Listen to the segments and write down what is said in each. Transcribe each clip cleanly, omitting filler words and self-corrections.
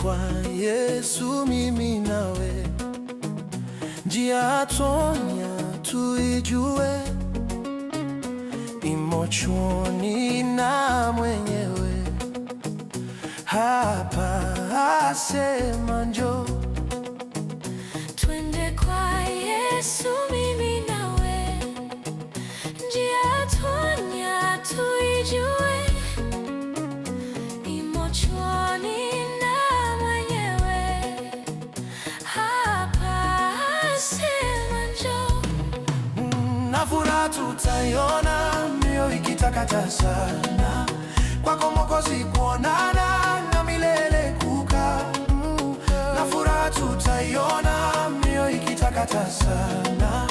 kwa Yesu mimi nawe, njia tonya tuijue, imo chuoni na mwenyewe. Hapa asema njoo, twende kwa Yesu mimi nawe, njia tonya tuijue, imo chuoni na mwenyewe. Hapa asema njoo. Na furaha tutaiona, mioyo ikitakata sana, kwako Mwokozi kuonana na milele kukaa. Na furaha tutaiona, mioyo ikitakata sana,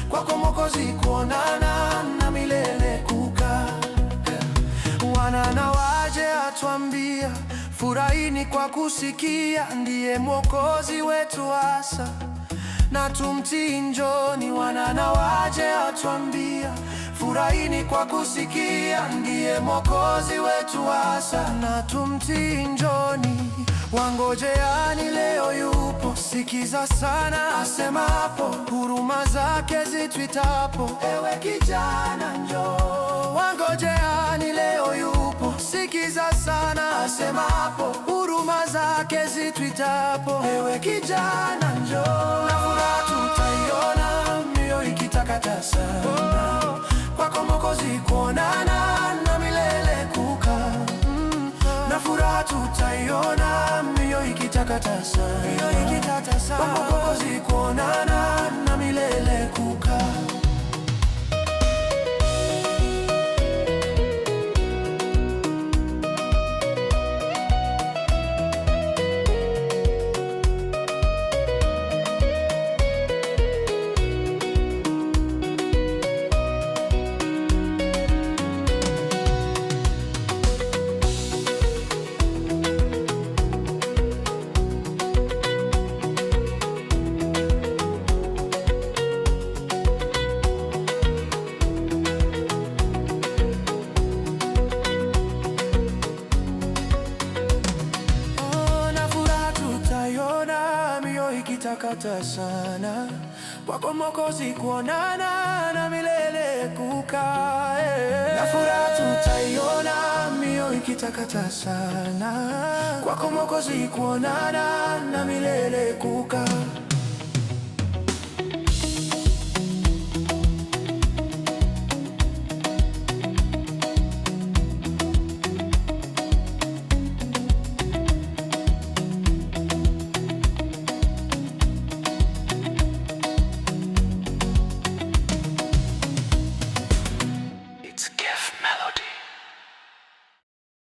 kwako Mwokozi kuonana na milele kukaa. Wanana waje atuambia, furahini kwa kusikia, ndiye Mwokozi wetu hasa na tumtii, njoni. Wanana waje atuambia, furahini kwa kusikia, ndiye Mwokozi wetu hasa na tumtii, njoni. Wangojeani leo yupo, sikiza sana asemapo, huruma zake zitwitapo, ewe kijana njoo. Wangojeani leo yupo, sikiza sana asemapo, huruma zake zitwitapo, ewe kijana njoo. Na furaha tutaiona, mioyo ikitakata sana, kwako Mwokozi kuonana na milele kukaa. Na furaha tutaiona, mioyo ikitakata sana, kwako Mwokozi kuonana na milele kukaa. Ikitakata sana, kwako Mwokozi kuonana na milele kukaa. Na furaha tutaiona, mioyo ikitakata sana, kwako Mwokozi kuonana na milele